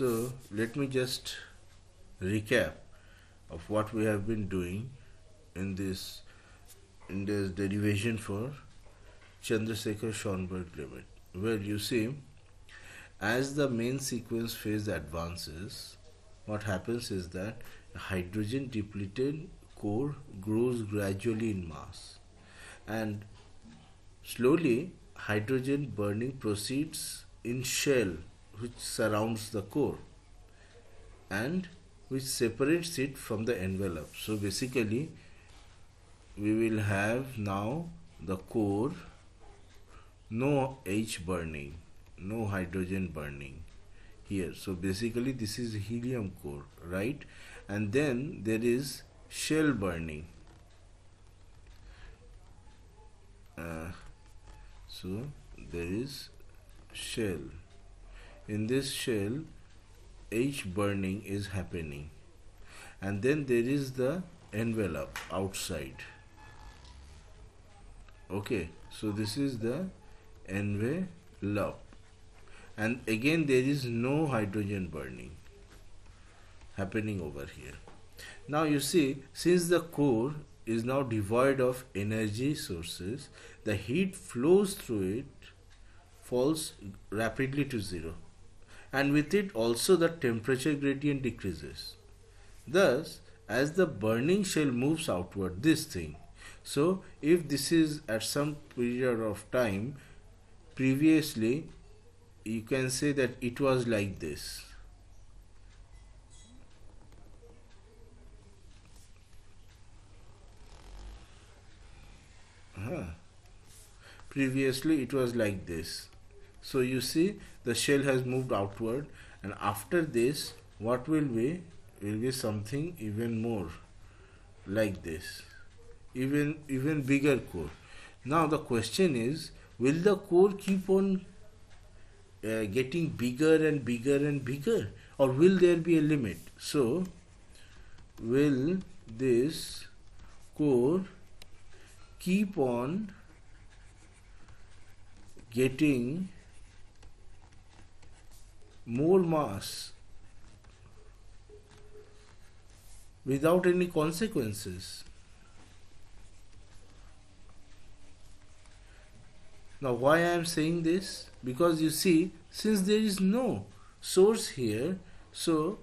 So let me just recap of what we have been doing in this derivation for Chandrasekhar Schonberg limit. Well, you see, as the main sequence phase advances, what happens is that a hydrogen depleted core grows gradually in mass, and slowly hydrogen burning proceeds in shell which surrounds the core and which separates it from the envelope. So basically we will have now the core, no H burning, no hydrogen burning here. So basically this is helium core, right? And then there is shell burning. So there is shell. In this shell, H burning is happening. And then there is the envelope outside. Okay, so this is the envelope. And again there is no hydrogen burning happening over here. Now you see, since the core is now devoid of energy sources, the heat flows through it falls rapidly to zero, and with it also the temperature gradient decreases. Thus, as the burning shell moves outward, this thing, so if this is at some period of time previously, you can say that it was like this. Previously it was like this. So you see the shell has moved outward, and after this what will be something even more like this, even bigger core. Now the question is, will the core keep on getting bigger and bigger and bigger, or will there be a limit? So will this core keep on getting more mass without any consequences? Now why I am saying this? Because you see, since there is no source here, so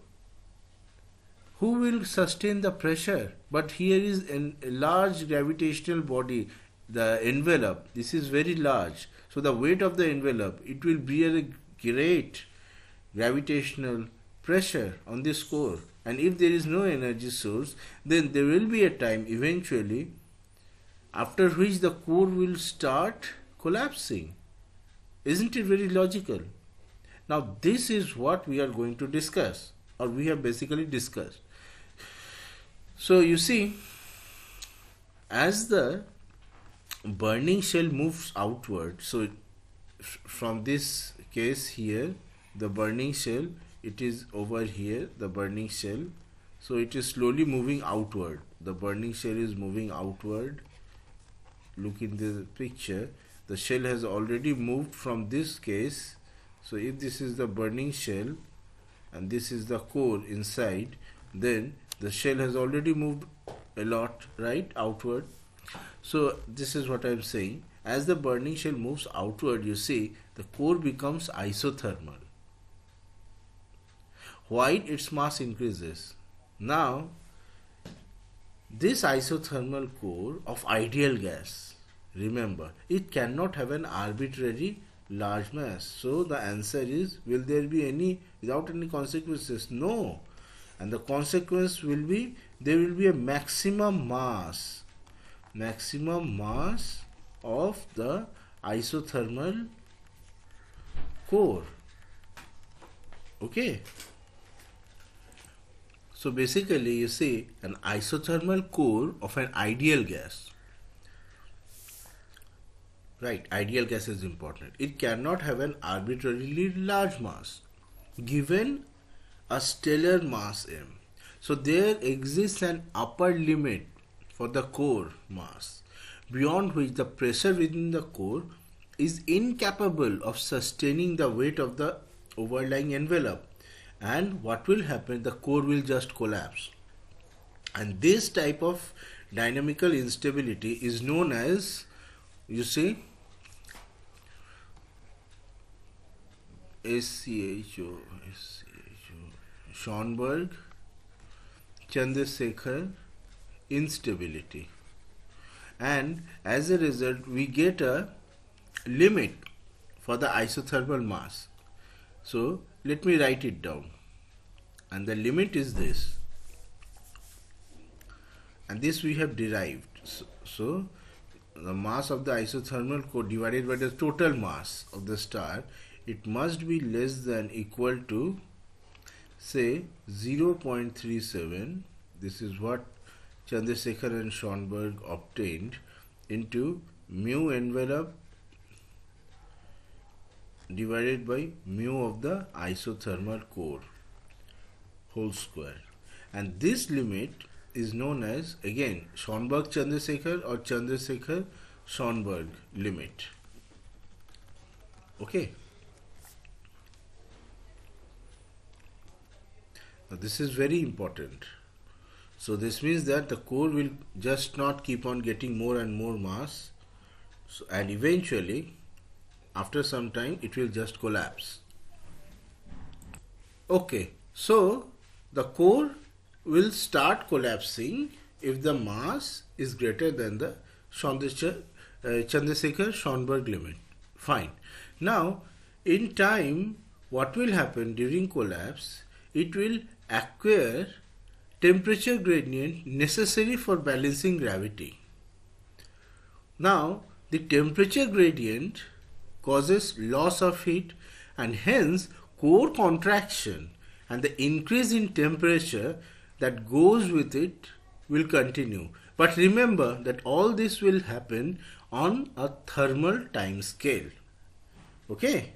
who will sustain the pressure? But here is a large gravitational body, the envelope. This is very large. So the weight of the envelope, it will bear a great gravitational pressure on this core. And if there is no energy source, then there will be a time eventually after which the core will start collapsing. Isn't it very logical? Now this is what we are going to discuss, or we have basically discussed. So you see, as the burning shell moves outward, so from this case here, the burning shell, it is over here, the burning shell, so it is slowly moving outward. The burning shell is moving outward. Look in the picture, the shell has already moved from this case. So if this is the burning shell and this is the core inside, then the shell has already moved a lot, right, outward. So this is what I am saying. As the burning shell moves outward, you see the core becomes isothermal. While its mass increases. Now this isothermal core of ideal gas, remember, it cannot have an arbitrary large mass. So the answer is, will there be any without any consequences? No. And the consequence will be, there will be a maximum mass of the isothermal core. Okay. So basically you see, an isothermal core of an ideal gas. Right, ideal gas is important. It cannot have an arbitrarily large mass given a stellar mass m. So there exists an upper limit for the core mass, beyond which the pressure within the core is incapable of sustaining the weight of the overlying envelope, and what will happen? The core will just collapse. And this type of dynamical instability is known as, you see, Schonberg Chandrasekhar instability. And as a result, we get a limit for the isothermal mass. So let me write it down. And the limit is this. And this we have derived. So the mass of the isothermal core divided by the total mass of the star, it must be less than equal to, say, 0.37. This is what Chandrasekhar and Schonberg obtained, into mu envelope divided by mu of the isothermal core whole square. And this limit is known as, again, Schonberg-Chandrasekhar or Chandrasekhar-Schonberg limit. Okay. Now this is very important. So this means that the core will just not keep on getting more and more mass, and eventually after some time it will just collapse. Okay, so the core will start collapsing if the mass is greater than the Chandrasekhar-Schonberg limit. Fine. Now in time, what will happen during collapse? It will acquire temperature gradient necessary for balancing gravity. Now the temperature gradient causes loss of heat, and hence core contraction and the increase in temperature that goes with it will continue. But remember that all this will happen on a thermal time scale. Okay.